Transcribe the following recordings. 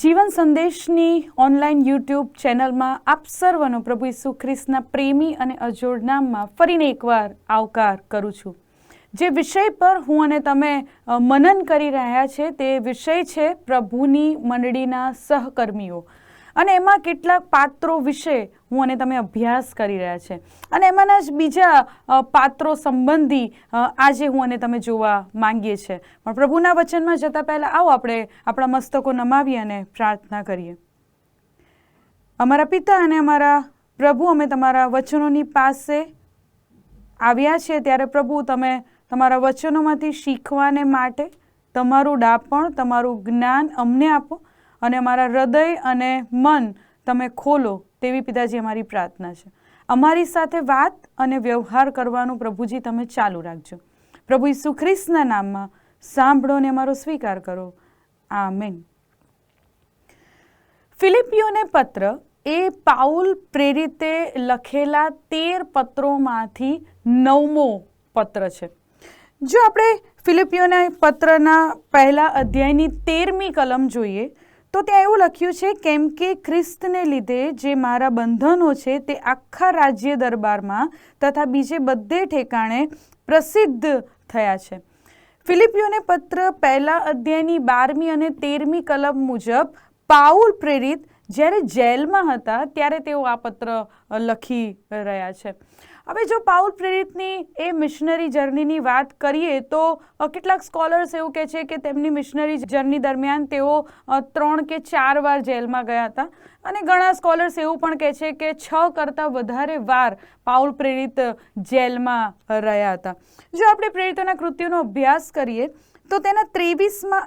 જીવન સંદેશની online YouTube ચેનલમાં આપ સર્વનો પ્રભુ ઈસુ ખ્રિસ્તના પ્રેમી અને અજોડ નામમાં ફરીને એકવાર આવકાર કરું છું. જે વિષય પર હું અને તમે મનન કરી રહ્યા છે તે વિષય છે પ્રભુની મંડળીના સહકર્મીઓ, અને એમાં કેટલાક પાત્રો વિશે હું અને તમે અભ્યાસ કરી રહ્યા છે, અને એમાંના જ બીજા પાત્રો સંબંધી આજે હું અને તમે જોવા માંગીએ છીએ. પણ પ્રભુના વચનમાં જતા પહેલાં આવો આપણે આપણા મસ્તકો નમાવીએ અને પ્રાર્થના કરીએ. અમારા પિતા અને અમારા પ્રભુ, અમે તમારા વચનોની પાસે આવ્યા છીએ ત્યારે પ્રભુ તમે તમારા વચનોમાંથી શીખવાને માટે તમારું ડાપણ, તમારું જ્ઞાન અમને આપો, અને અમારા હૃદય અને મન તમે ખોલો તેવી પિતાજી અમારી પ્રાર્થના છે. અમારી સાથે વાત અને વ્યવહાર કરવાનું પ્રભુજી તમે ચાલુ રાખજો. પ્રભુ ઈસુ ખ્રિસ્તના નામમાં સાંભળો ને અમારો સ્વીકાર કરો. આમેન. ફિલિપીઓને પત્ર એ પાઉલ પ્રેરિતે લખેલા 13 પત્રોમાંથી 9મો પત્ર છે. જો આપણે ફિલિપીઓના પત્રના પહેલા અધ્યાયની 13મી કલમ જોઈએ તો ત્યાં એવું લખ્યું છે, કેમ કે ખ્રિસ્તને લીધે જે મારા બંધનો છે તે આખા રાજ્ય દરબારમાં તથા બીજે બધે ઠેકાણે પ્રસિદ્ધ થયા છે. ફિલિપીઓને પત્ર પહેલા અધ્યાયની 12મી અને 13મી કલમ મુજબ પાઉલ પ્રેરિત જ્યારે જેલમાં હતા ત્યારે તેઓ આ પત્ર લખી રહ્યા છે. હવે જો પાઉલ પ્રેરિતની એ મિશનરી જર્નીની વાત કરીએ તો કેટલાક સ્કોલર્સ એવું કહે છે કે તેમની મિશનરી જર્ની દરમિયાન તેઓ 3 કે 4 વાર જેલમાં ગયા હતા, અને ઘણા સ્કોલર્સ એવું પણ કહે છે કે 6 કરતાં વધારે વાર પાઉલ પ્રેરિત જેલમાં રહ્યા હતા. જો આપણે પ્રેરિતોના કૃત્યોનો અભ્યાસ કરીએ તો તેના 23મા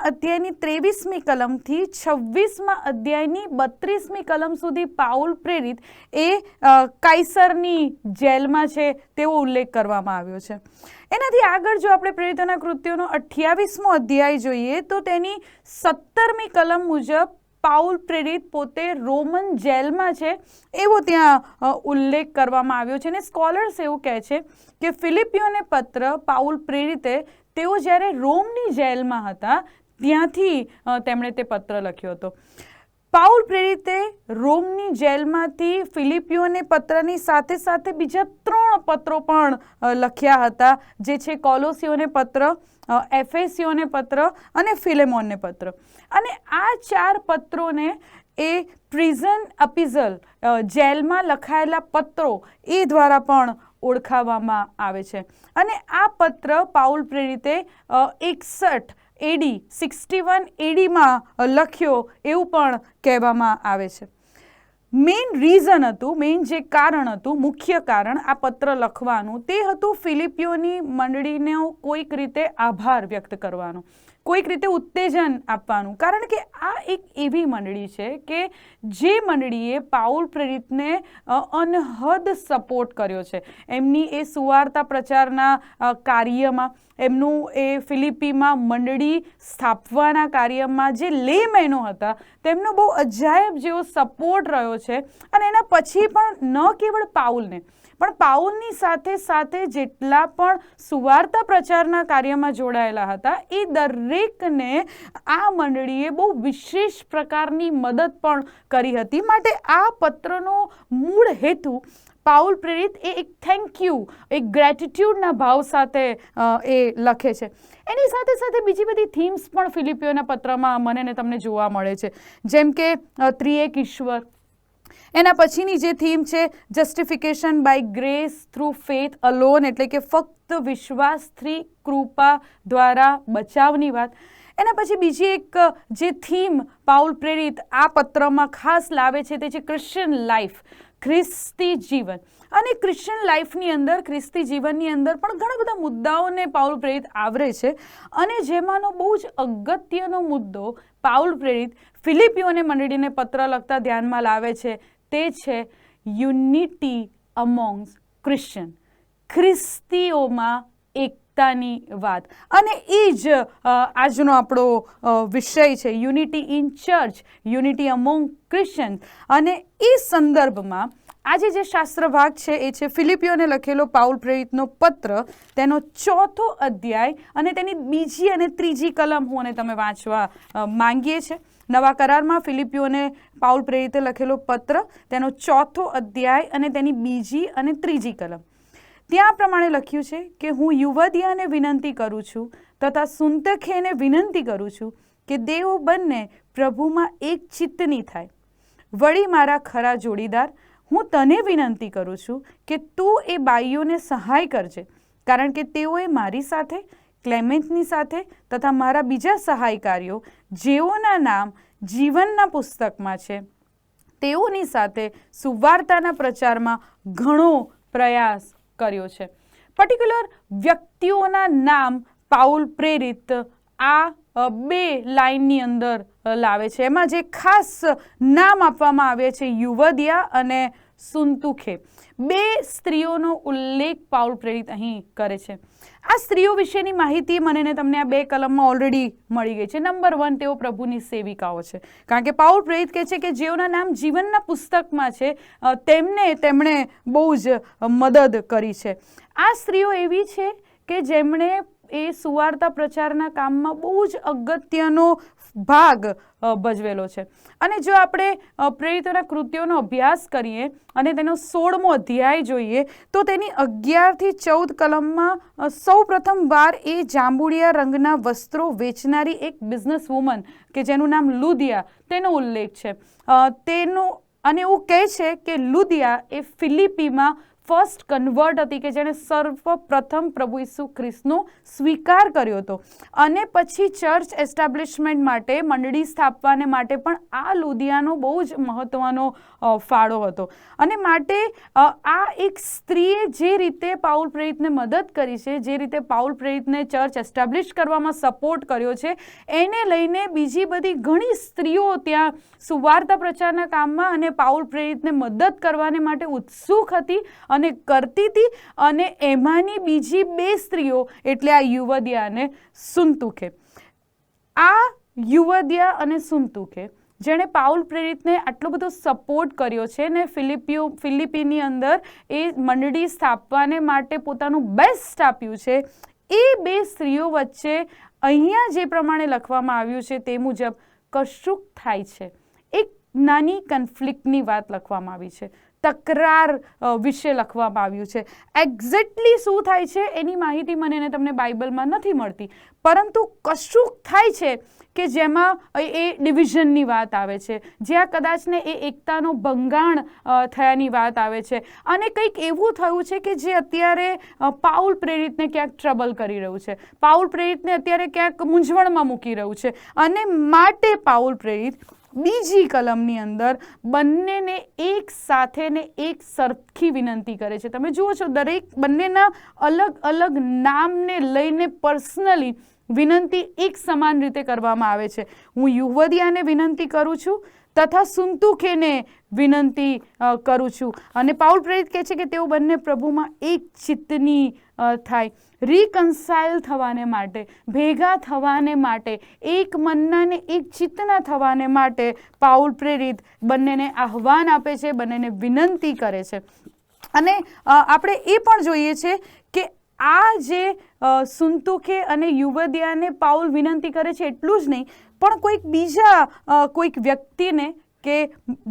અધ્યાયની 23મી કલમથી 26મા અધ્યાયની 32મી કલમ સુધી પાઉલ પ્રેરિત એ કાઈસરની જેલમાં છે તેવો ઉલ્લેખ કરવામાં આવ્યો છે. એનાથી આગળ જો આપણે પ્રેરિતોના કૃત્યોનો 28મો અધ્યાય જોઈએ તો તેની 17મી કલમ મુજબ પાઉલ પ્રેરિત પોતે રોમન જેલમાં છે એવો ત્યાં ઉલ્લેખ કરવામાં આવ્યો છે. અને સ્કોલર્સ એવું કહે છે કે ફિલિપીઓને પત્ર પાઉલ પ્રેરિતે તેઓ જ્યારે રોમની જેલમાં હતા ત્યાંથી તેમણે તે પત્ર લખ્યો હતો. પાઉલ પ્રેરિતે રોમની જેલમાંથી ફિલિપીઓને પત્રની સાથે સાથે બીજા 3 પત્રો પણ લખ્યા હતા, જે છે કોલોસીઓને પત્ર, એફેસીઓને પત્ર અને ફિલેમોનને પત્ર. અને આ 4 પત્રોને એ પ્રિઝન એપિઝલ, જેલમાં લખાયેલા પત્રો એ દ્વારા પણ ઓળખાવવામાં આવે છે. અને આ પત્ર પાઉલ પ્રેરિતે 61 ADમાં લખ્યો એવું પણ કહેવામાં આવે છે. મેઇન જે કારણ હતું, મુખ્ય કારણ આ પત્ર લખવાનું તે હતું ફિલિપીઓની મંડળીનો કોઈક રીતે આભાર વ્યક્ત કરવાનો, કોઈક રીતે ઉત્તેજન આપવાનું. કારણ કે આ એક એવી મંડળી છે કે જે મંડળીએ પાઉલ પ્રેરિતને અનહદ સપોર્ટ કર્યો છે. એમની એ સુવાર્તા પ્રચારના કાર્યમાં, એમનું એ ફિલિપીમાં મંડળી સ્થાપવાના કાર્યમાં જે લેમેનો હતા તેમનો બહુ અજાયબ જેવો સપોર્ટ રહ્યો છે. અને એના પછી પણ ન કેવળ પાઉલને, પણ પાઉલની સાથે સાથે જેટલા પણ સુવાર્તા પ્રચારના કાર્યમાં જોડાયેલા હતા એ દરેકને આ મંડળીએ બહુ વિશેષ પ્રકારની મદદ પણ કરી હતી. માટે આ પત્રનો મૂળ હેતુ પાઉલ પ્રેરિત એ એક થેન્ક યુ, એક ગ્રેટિટ્યૂડના ભાવ સાથે એ લખે છે. એની સાથે સાથે બીજી બધી થીમ્સ પણ ફિલિપીઓના પત્રમાં મને ને તમને જોવા મળે છે, જેમ કે ત્રિએક ઈશ્વર. એના પછીની જે થીમ છે justification by grace through faith alone, એટલે કે ફક્ત વિશ્વાસથી કૃપા દ્વારા બચાવની વાત. એના પછી બીજી એક જે થીમ પાઉલ પ્રેરિત આ પત્રમાં ખાસ લાવે છે તે છે ક્રિશ્ચિયન લાઈફ, ખ્રિસ્તી જીવન. અને ક્રિશ્ચિયન લાઈફની અંદર, ખ્રિસ્તી જીવનની અંદર પણ ઘણા બધા મુદ્દાઓને પાઉલ પ્રેરિત આવરે છે. અને જેમાંનો બહુ જ અગત્યનો મુદ્દો પાઉલ પ્રેરિત ફિલિપીઓને મંડળીને પત્ર લખતા ધ્યાનમાં લાવે છે તે છે યુનિટી અમોંગ્સ ક્રિશ્ચિયન, ખ્રિસ્તીઓમાં એકતાની વાત. અને એ જ આજનો આપણો વિષય છે, unity in church, unity among Christian. અને એ સંદર્ભમાં આજે જે શાસ્ત્ર ભાગ છે એ છે ફિલિપીઓને લખેલો પાઉલ પ્રેરિતનો પત્ર, તેનો 4થો અધ્યાય અને તેની 2જી અને 3જી કલમ હું અને તમે વાંચવા માંગીએ છીએ. નવા કરારમાં ફિલિપીઓને પાઉલ પ્રેરિતે લખેલો પત્ર, તેનો 4થો અધ્યાય અને તેની 2જી અને 3જી કલમ. ત્યાં પ્રમાણે લખ્યું છે કે હું યુવદિયાને વિનંતી કરું છું તથા સુંતખેને વિનંતી કરું છું કે તેઓ બંને પ્રભુમાં એક ચિત્તની થાય. વળી મારા ખરા જોડીદાર, હું તને વિનંતી કરું છું કે તું એ બાઈઓને સહાય કરજે, કારણ કે તેઓએ મારી સાથે, ક્લેમેન્ટની સાથે તથા મારા બીજા સહાયકારીઓ જેઓના નામ જીવનના પુસ્તકમાં છે, તેઓની સાથે સુવાર્તાના પ્રચારમાં ઘણો પ્રયાસ કર્યો છે. પર્ટિક્યુલર વ્યક્તિઓના નામ પાઉલ પ્રેરિત આ 2 લાઇનની અંદર લાવે છે. એમાં જે ખાસ નામ આપવામાં આવે છે યુવદિયા અને સુંતુખે, 2 સ્ત્રીઓનો ઉલ્લેખ પાઉલ પ્રેરિત અહીં કરે છે. આ સ્ત્રીઓ વિશેની માહિતી મને ને તમને આ 2 કલમમાં ઓલરેડી મળી ગઈ છે. નંબર 1, તેઓ પ્રભુની સેવિકાઓ છે, કારણ કે પાઉલ પ્રેરિત કહે છે કે જેઓના નામ જીવનના પુસ્તકમાં છે તેમણે બહુ જ મદદ કરી છે. આ સ્ત્રીઓ એવી છે કે જેમણે એ સુવાર્તા પ્રચારના કામમાં બહુ જ અગત્યનો ભાગ ભજવેલો છે. અને જો આપણે પ્રેરિતોના કૃત્યોનો અભ્યાસ કરીએ અને તેનો 16મો અધ્યાય જોઈએ તો તેની 11 થી 14 કલમમાં સૌ પ્રથમ વાર એ જાંબુડિયા રંગના વસ્ત્રો વેચનારી એક બિઝનેસ વુમન કે જેનું નામ લુદિયા, તેનો ઉલ્લેખ છે. અને એવું કહે છે કે લુદિયા એ ફિલિપીમાં ફર્સ્ટ કન્વર્ટ હતી કે જેણે સર્વપ્રથમ પ્રભુ ઈસુ ખ્રિસ્તનો સ્વીકાર કર્યો હતો. અને પછી ચર્ચ એસ્ટાબ્લિશમેન્ટ માટે, મંડળી સ્થાપવાને માટે પણ આ લુદિયાનો બહુ જ મહત્વનો ફાળો હતો. અને માટે આ એક સ્ત્રીએ જે રીતે પાઉલ પ્રેરિતને મદદ કરી છે, જે રીતે પાઉલ પ્રેરિતને ચર્ચ એસ્ટાબ્લિશ કરવામાં સપોર્ટ કર્યો છે, એને લઈને બીજી બધી ઘણી સ્ત્રીઓ ત્યાં સુવાર્તા પ્રચારના કામમાં અને પાઉલ પ્રેરિતને મદદ કરવાને માટે ઉત્સુક હતી અને કરતી હતી. અને એમાંની બીજી 2 સ્ત્રીઓ એટલે આ યુવદિયા અને સુંતુખે. આ યુવદિયા અને સુંતુખે જેણે પાઉલ પ્રેરિતને આટલો બધો સપોર્ટ કર્યો છે ને ફિલિપીની અંદર એ મંડળી સ્થાપવાને માટે પોતાનું બેસ્ટ આપ્યું છે, એ 2 સ્ત્રીઓ વચ્ચે અહીંયા જે પ્રમાણે લખવામાં આવ્યું છે તે મુજબ કશુંક થાય છે. એક નાની કન્ફ્લિક્ટની વાત લખવામાં આવી છે, તકરાર વિશે લખવામાં આવ્યું છે. એક્ઝેક્ટલી શું થાય છે એની માહિતી મને ને તમને બાઇબલમાં નથી મળતી, પરંતુ કશુંક થાય છે કે જેમાં એ ડિવિઝનની વાત આવે છે, જ્યાં કદાચને એ એકતાનો ભંગાણ થયાની વાત આવે છે. અને કંઈક એવું થયું છે કે જે અત્યારે પાઉલ પ્રેરિતને ક્યાંક ટ્રબલ કરી રહ્યું છે, પાઉલ પ્રેરિતને અત્યારે ક્યાંક મૂંઝવણમાં મૂકી રહ્યું છે. અને માટે પાઉલ પ્રેરિત બીજી કલમની અંદર બંનેને એક સાથે ને એક સરખી વિનંતી કરે છે. તમે જુઓ છો બંનેના અલગ અલગ નામને લઈને પર્સનલી વિનંતી એક સમાન રીતે કરવામાં આવે છે. હું યુવદિયાને વિનંતી કરું છું તથા સુંતુખેને વિનંતી કરું છું. અને પાઉલ પ્રેરિત કહે છે કે તેઓ બંને પ્રભુમાં એક ચિત્તની થાય, રિકન્સાઇલ થવાને માટે, ભેગા થવાને માટે, એક મનના એક ચિત્તના થવાને માટે પાઉલ પ્રેરિત બંનેને આહ્વાન આપે છે, બંનેને વિનંતી કરે છે. અને આપણે એ પણ જોઈએ છે કે આ જે સુંતુખે અને યુવદિયાને પાઉલ વિનંતી કરે છે એટલું જ નહીં, પણ કોઈક વ્યક્તિને કે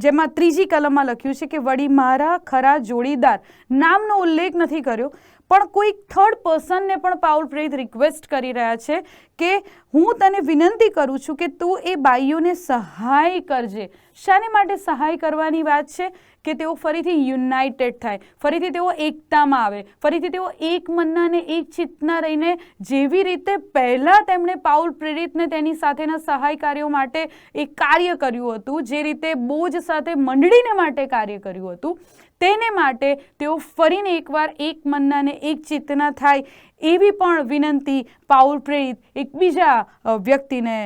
જેમાં 3જી કલમમાં લખ્યું છે કે વળી મારા ખરા જોડીદાર, નામનો ઉલ્લેખ નથી કર્યો, પણ કોઈ થર્ડ પર્સનને પણ પાઉલ પ્રેરિત રિક્વેસ્ટ કરી રહ્યા છે કે હું તને વિનંતી કરું છું કે તું એ બાઈઓને સહાય કરજે. શાને માટે સહાય કરવાની વાત છે? કે તેઓ ફરીથી યુનાઇટેડ થાય, ફરીથી તેઓ એકતામાં આવે, ફરીથી તેઓ એક મનના ને એક ચિત્તના રહીને જેવી રીતે પહેલાં તેમણે પાઉલ પ્રેરિતને તેની સાથેના સહાયકારીઓ માટે એક કાર્ય કર્યું હતું, જે રીતે બોજ સાથે મંડળીને માટે કાર્ય કર્યું હતું, તેને માટે તેઓ ફરીને એકવાર એક મનના ને એક ચિત્તના થાય એવી પણ વિનંતી પાઉલ પ્રેરિત એક બીજા વ્યક્તિને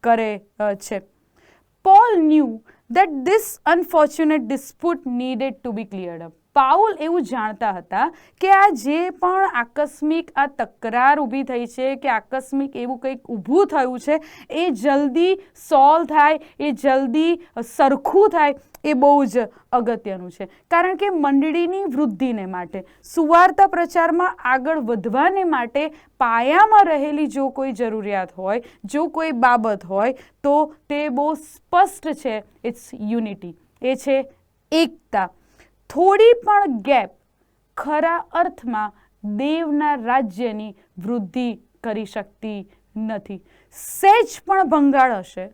કરે છે. Paul knew that this unfortunate dispute needed to be cleared up. Paul એવું જાણતા હતા કે આ જે પણ આકસ્મિક આ તકરાર ઊભી થઈ છે, કે આકસ્મિક એવું કંઈક ઊભું થયું છે, એ જલ્દી સોલ્વ થાય, એ જલ્દી સરખું થાય, એ બહુ જ અગત્યનું છે. કારણ કે મંડળીની વૃદ્ધિને માટે, સુવાર્તા પ્રચારમાં આગળ વધવાને માટે પાયામાં રહેલી જો કોઈ જરૂરિયાત હોય, જો કોઈ બાબત હોય, તો તે બહુ સ્પષ્ટ છે. ઇટ્સ યુનિટી, એ છે એકતા. થોડી પણ ગેપ ખરા અર્થમાં દેવના રાજ્યની વૃદ્ધિ કરી શકતી નથી. સહેજ પણ ભંગાળ હશે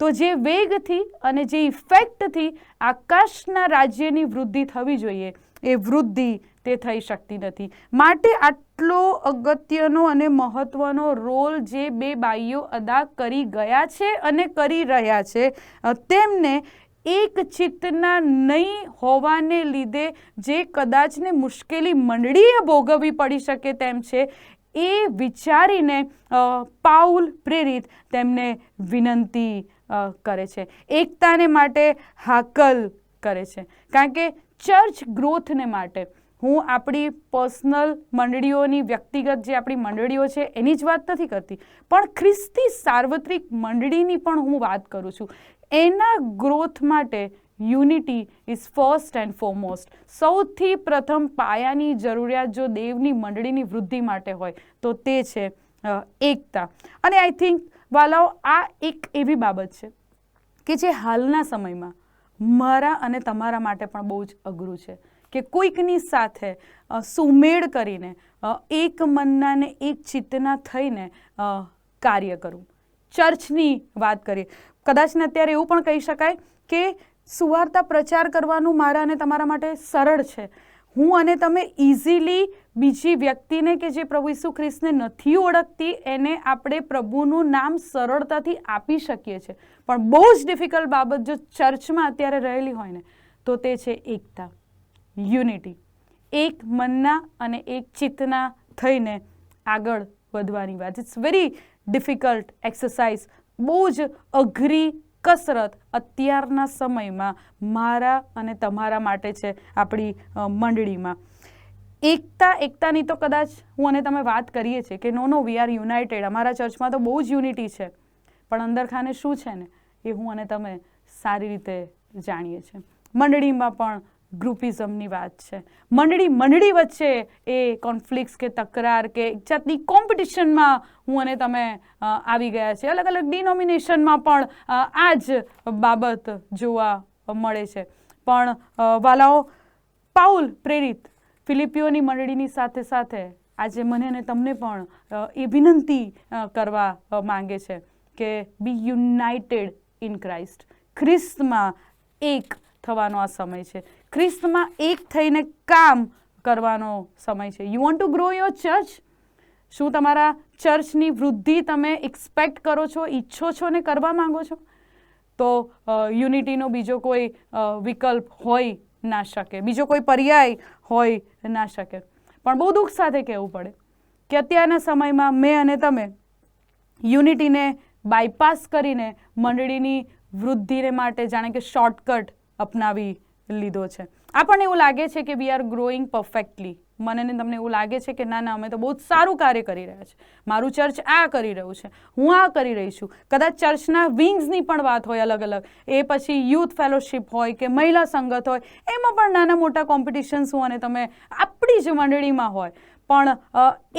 તો જે વેગથી અને જે ઇફેક્ટથી આકાશના રાજ્યની વૃદ્ધિ થવી જોઈએ, એ વૃદ્ધિ તે થઈ શકતી નથી. માટે આટલો અગત્યનો અને મહત્વનો રોલ જે બે બાઈઓ અદા કરી ગયા છે અને કરી રહ્યા છે, તેમને એક ચિત્તના નહીં હોવાને લીધે જે કદાચને મુશ્કેલી મંડળીએ ભોગવવી પડી શકે તેમ છે, એ વિચારીને પાઉલ પ્રેરિત તેમને વિનંતી કરે છે, એકતાને માટે હાકલ કરે છે. કારણ કે ચર્ચ ગ્રોથને માટે, હું આપણી પર્સનલ મંડળીઓની, વ્યક્તિગત જે આપણી મંડળીઓ છે એની જ વાત નથી કરતી, પણ ખ્રિસ્તી સાર્વત્રિક મંડળીની પણ હું વાત કરું છું. એના ગ્રોથ માટે unity is first and foremost. સૌથી પ્રથમ પાયાની જરૂરિયાત જો દેવની મંડળીની વૃદ્ધિ માટે હોય તો તે છે એકતા. અને આઈ થિંક વાલાઓ, આ એક એવી બાબત છે કે જે હાલના સમયમાં મારા અને તમારા માટે પણ બહુ જ અઘરું છે, કે કોઈકની સાથે સુમેળ કરીને એક મનના ને એક ચિત્તના થઈને કાર્ય કરવું. ચર્ચની વાત કરીએ, કદાચને અત્યારે એવું પણ કહી શકાય કે સુવાર્તા પ્રચાર કરવાનું મારા અને તમારા માટે સરળ છે. હું અને તમે ઇઝીલી બીજી વ્યક્તિને કે જે પ્રભુ ઈસુ ખ્રિસ્તને નથી ઓળખતી, એને આપણે પ્રભુનું નામ સરળતાથી આપી શકીએ છીએ. પણ બહુ જ ડિફિકલ્ટ બાબત જો ચર્ચમાં અત્યારે રહેલી હોય ને, તો તે છે એકતા, યુનિટી. એક મનના અને એક ચિત્તના થઈને આગળ વધવાની વાત. ઇટ્સ વેરી ડિફિકલ્ટ એક્સરસાઇઝ, બહુ જ અઘરી કસરત અત્યારના સમયમાં મારા અને તમારા માટે છે આપણી મંડળીમાં. એકતાની તો કદાચ હું અને તમે વાત કરીએ છીએ કે નો વી આર યુનાઇટેડ, અમારા ચર્ચમાં તો બહુ જ યુનિટી છે, પણ અંદરખાને શું છે ને એ હું અને તમે સારી રીતે જાણીએ છીએ. મંડળીમાં પણ ગ્રુપિઝમની વાત છે. મંડળી વચ્ચે એ કોન્ફ્લિક્ટ્સ કે તકરાર કે એક જાતની કોમ્પિટિશનમાં હું અને તમે આવી ગયા છે. અલગ અલગ ડિનોમિનેશનમાં પણ આ જ બાબત જોવા મળે છે. પણ વાલાઓ, પાઉલ પ્રેરિત ફિલિપીઓની મંડળીની સાથે સાથે આજે મને અને તમને પણ એ વિનંતી કરવા માંગે છે કે બી યુનાઇટેડ ઇન ક્રાઇસ્ટ. ખ્રિસ્તમાં એક થવાનો આ સમય છે. ખ્રિસ્તમાં એક થઈને કામ કરવાનો સમય છે. You want to grow your church? શું તમારા ચર્ચની વૃદ્ધિ તમે એક્સપેક્ટ કરો છો, ઈચ્છો છો ને કરવા માંગો છો? તો યુનિટીનો બીજો કોઈ વિકલ્પ હોય ના શકે, બીજો કોઈ પર્યાય હોય ના શકે. પણ બહુ દુઃખ સાથે કહેવું પડે કે અત્યારના સમયમાં મેં અને તમે યુનિટીને બાયપાસ કરીને મંડળીની વૃદ્ધિને માટે જાણે કે શોર્ટકટ અપનાવી લીધો છે. આપણને એવું લાગે છે કે વી આર ગ્રોઈંગ પરફેક્ટલી. મને ને તમને એવું લાગે છે કે ના અમે તો બહુ જ સારું કાર્ય કરી રહ્યા છે, મારું ચર્ચ આ કરી રહ્યું છે, હું આ કરી રહી છું. કદાચ ચર્ચના વિંગ્સની પણ વાત હોય અલગ અલગ, એ પછી યુથ ફેલોશિપ હોય કે મહિલા સંગત હોય, એમાં પણ નાના મોટા કોમ્પિટિશન્સ હું અને તમે આપણી જ મંડળીમાં હોય. પણ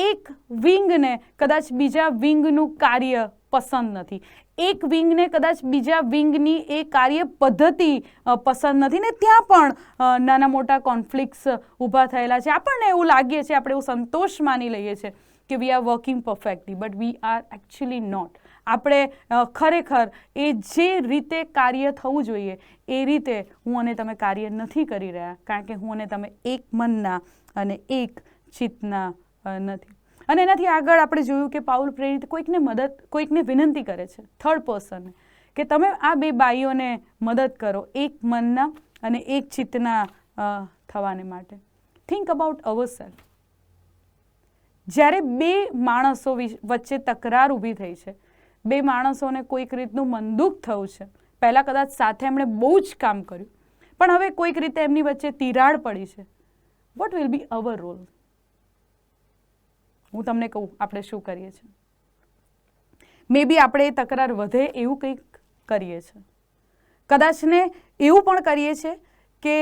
એક વિંગને કદાચ બીજા વિંગનું કાર્ય પસંદ નથી, એક વિંગને કદાચ બીજા વિંગની એ કાર્ય પદ્ધતિ પસંદ નથી, ને ત્યાં પણ નાના મોટા કોન્ફ્લિક્ટ્સ ઊભા થયેલા છે. આપણને એવું લાગે છે, આપણે એવું સંતોષ માની લઈએ છીએ કે we are working perfectly, but we are actually not. આપણે ખરેખર એ જે રીતે કાર્ય થવું જોઈએ એ રીતે હું અને તમે કાર્ય નથી કરી રહ્યા, કારણ કે હું અને તમે એક મનના અને એક ચિત્તના નથી. અને એનાથી આગળ આપણે જોયું કે પાઉલ પ્રેરિત કોઈકને વિનંતી કરે છે, થર્ડ પર્સનને, કે તમે આ બે બાઈઓને મદદ કરો એક મનના અને એક ચિત્તના થવાને માટે. Think about ourselves. જ્યારે બે માણસો વચ્ચે તકરાર ઊભી થઈ છે, બે માણસોને કોઈક રીતનું મનદુખ થયું છે, પહેલાં કદાચ સાથે એમણે બહુ જ કામ કર્યું, પણ હવે કોઈક રીતે એમની વચ્ચે તિરાડ પડી છે, what will be our role? હું તમને કહું આપણે શું કરીએ છીએ. મે બી આપણે તકરાર વધે એવું કંઈક કરીએ છીએ. કદાચ ને એવું પણ કરીએ છીએ કે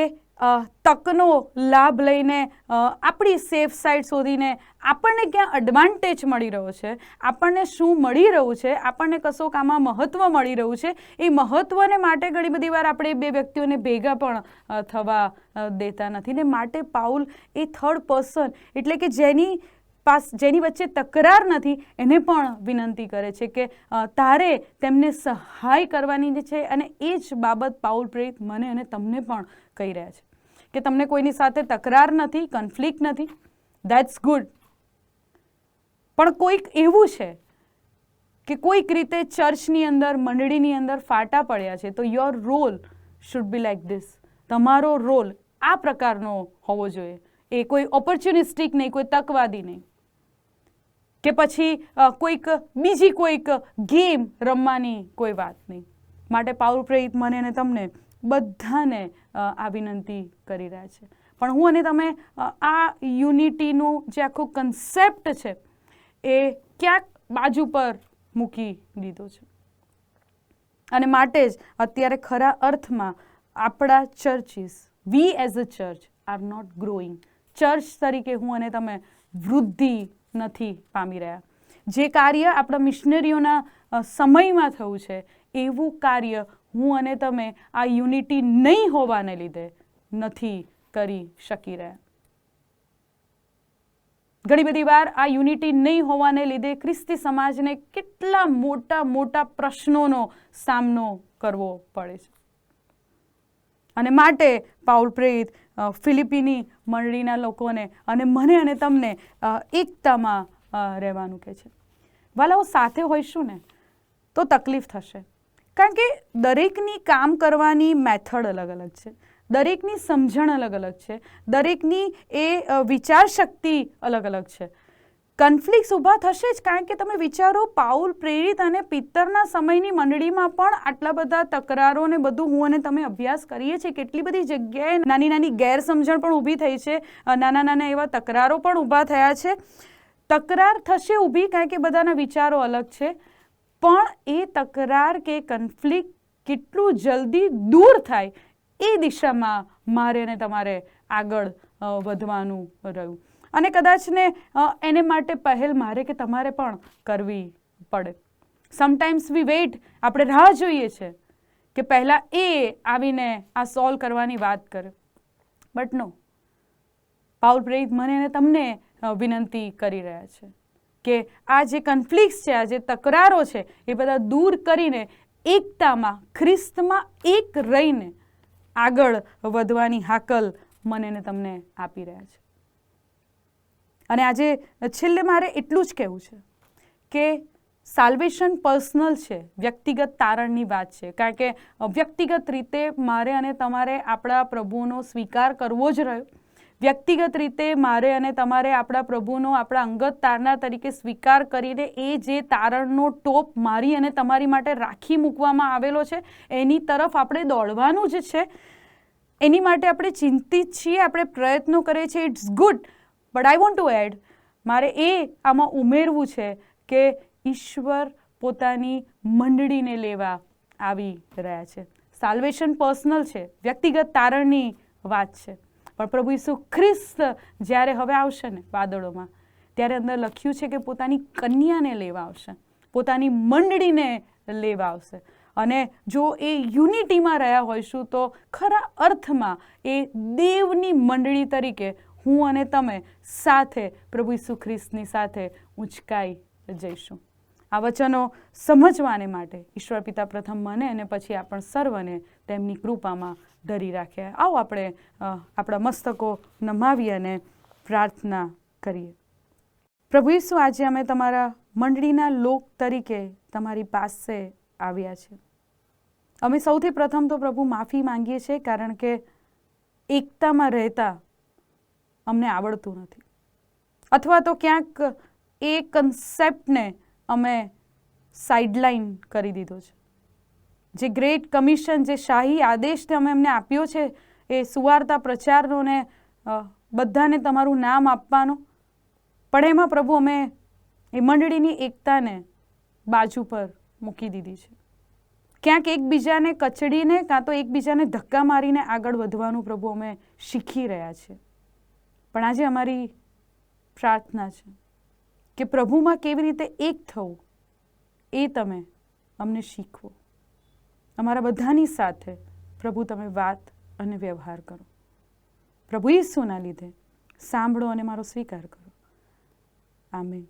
તકનો લાભ લઈને આપણી સેફ સાઈડ શોધીને આપણને ક્યાં એડવાન્ટેજ મળી રહ્યો છે, આપણને શું મળી રહ્યું છે, આપણને કશોક આમાં મહત્ત્વ મળી રહ્યું છે, એ મહત્ત્વને માટે ઘણી બધી વાર આપણે બે વ્યક્તિઓને ભેગા પણ થવા દેતા નથી. ને માટે પાઉલ એ થર્ડ પર્સન એટલે કે જેની વચ્ચે તકરાર નથી એને પણ વિનંતી કરે છે કે તારે તેમને સહાય કરવાની છે. અને એ જ બાબત પાઉલ પ્રેરિત મને અને તમને પણ કહી રહ્યા છે કે તમને કોઈની સાથે તકરાર નથી, કન્ફ્લિક્ટ નથી, ધેટ્સ ગુડ. પણ કોઈક એવું છે કે કોઈક રીતે ચર્ચની અંદર, મંડળીની અંદર ફાટા પડ્યા છે, તો your role should be like this. તમારો રોલ આ પ્રકારનો હોવો જોઈએ. એ કોઈ ઓપોર્ચ્યુનિસ્ટિક નહીં, કોઈ તકવાદી નહીં, કે પછી બીજી કોઈક ગેમ રમવાની કોઈ વાત નહીં. માટે પાઉલ પ્રેરિત મને અને તમને બધાને આ વિનંતી કરી રહ્યા છે. પણ હું અને તમે આ યુનિટીનું જે આખો કન્સેપ્ટ છે એ ક્યાંક બાજુ પર મૂકી દીધો છે. અને માટે જ અત્યારે ખરા અર્થમાં આપણા churches, we as a church are not growing. Church તરીકે હું અને તમે વૃદ્ધિ નથી પામી રહ્યા. જે કાર્ય આપણા મિશનરીઓના સમયમાં થયું છે એવું કાર્ય હું અને તમે આ યુનિટી નહીં હોવાને લીધે નથી કરી શકી રહ્યા. ઘણી બધી વાર આ યુનિટી નહીં હોવાને લીધે ખ્રિસ્તી સમાજને કેટલા મોટા મોટા પ્રશ્નોનો સામનો કરવો પડે છે. અને માટે પાઉલ પ્રેરિત ફિલિપીની મંડળીના લોકોને અને મને અને તમને એકતામાં રહેવાનું કહે છે. વાલાઓ, સાથે હોઈશું ને તો તકલીફ થશે, કારણ કે દરેકની કામ કરવાની મેથડ અલગ અલગ છે, દરેકની સમજણ અલગ અલગ છે, દરેકની એ વિચાર શક્તિ અલગ અલગ છે. કન્ફ્લિક્ટ ઊભા થશે જ, કારણ કે તમે વિચારો પાઉલ પ્રેરિત અને પિત્તરના સમયની મંડળીમાં પણ આટલા બધા તકરારો ને બધું હું અને તમે અભ્યાસ કરીએ છીએ. કેટલી બધી જગ્યાએ નાની નાની ગેરસમજણ પણ ઊભી થઈ છે, નાના નાના એવા તકરારો પણ ઊભા થયા છે. તકરાર થશે ઊભી, કારણ કે બધાના વિચારો અલગ છે. પણ એ તકરાર કે કન્ફ્લિક્ટ કેટલું જલ્દી દૂર થાય એ દિશામાં મારે અને તમારે આગળ વધવાનું રહ્યું. અને કદાચ ને એને માટે પહેલ મારે કે તમારે પણ કરવી પડે. સમટાઈમ્સ વી વેઇટ, આપણે રાહ જોઈએ છે કે પહેલાં એ આવીને આ સોલ્વ કરવાની વાત કરે. બટ નો, પાઉલ પ્રેરિત મને અને તમને વિનંતી કરી રહ્યા છે કે આ જે કન્ફ્લિક્ટ છે, આ જે તકરારો છે, એ બધા દૂર કરીને એકતામાં, ખ્રિસ્તમાં એક રહીને આગળ વધવાની હાકલ મને અને તમને આપી રહ્યા છે. અને આજે છેલ્લે મારે એટલું જ કહેવું છે કે સાલ્વેશન પર્સનલ છે, વ્યક્તિગત તારણની વાત છે. કારણ કે વ્યક્તિગત રીતે મારે અને તમારે આપણા પ્રભુનો સ્વીકાર કરવો જ રહ્યો. વ્યક્તિગત રીતે મારે અને તમારે આપણા પ્રભુનો આપણા અંગત તારણા તરીકે સ્વીકાર કરીને એ જે તારણનો ટોપ મારી અને તમારી માટે રાખી મૂકવામાં આવેલો છે એની તરફ આપણે દોડવાનું જ છે. એની માટે આપણે ચિંતિત છીએ, આપણે પ્રયત્નો કરીએ છીએ, it's good. But I want to add, મારે એ આમાં ઉમેરવું છે કે ઈશ્વર પોતાની મંડળીને લેવા આવી રહ્યા છે. સાલ્વેશન પર્સનલ છે, વ્યક્તિગત તારણની વાત છે. પણ પ્રભુ ઈસુ ખ્રિસ્ત જ્યારે હવે આવશે ને વાદળોમાં, ત્યારે અંદર લખ્યું છે કે પોતાની કન્યાને લેવા આવશે, પોતાની મંડળીને લેવા આવશે. અને જો એ યુનિટીમાં રહ્યા હોઈશું તો ખરા અર્થમાં એ દેવની મંડળી તરીકે હું અને તમે સાથે પ્રભુ ઈસુ ખ્રિસ્તની સાથે ઉંચકાઈ જઈશું. આ વચનો સમજવાને માટે ઈશ્વર પિતા પ્રથમ મને અને પછી આપણ સર્વને તેમની કૃપામાં ધરી રાખે. આવો આપણે આપણા મસ્તકો નમાવી અને પ્રાર્થના કરીએ. પ્રભુ ઈસુ, આજે અમે તમારા મંડળીના લોક તરીકે તમારી પાસે આવ્યા છે. અમે સૌથી પ્રથમ તો પ્રભુ માફી માંગીએ છીએ, કારણ કે એકતામાં રહેતા અમને આવડતું નથી, અથવા તો ક્યાંક એ કન્સેપ્ટને અમે સાઇડલાઇન કરી દીધો છે. જે ગ્રેટ કમિશન, જે શાહી આદેશ અમે એમને આપ્યો છે, એ સુવાર્તા પ્રચારનો ને બધાને તમારું નામ આપવાનું, પણ એમાં પ્રભુ અમે એ મંડળીની એકતાને બાજુ પર મૂકી દીધી છે. ક્યાંક એકબીજાને કચડીને કાં તો એકબીજાને ધક્કા મારીને આગળ વધવાનું પ્રભુ અમે શીખી રહ્યા છીએ. પણ આજે અમારી પ્રાર્થના છે કે પ્રભુમાં કેવી રીતે એક થવું એ તમે અમને શીખવો. અમારા બધાની સાથે પ્રભુ તમે વાત અને વ્યવહાર કરો. પ્રભુ ઈસુના લીધે સાંભળો અને મારો સ્વીકાર કરો. આમેન.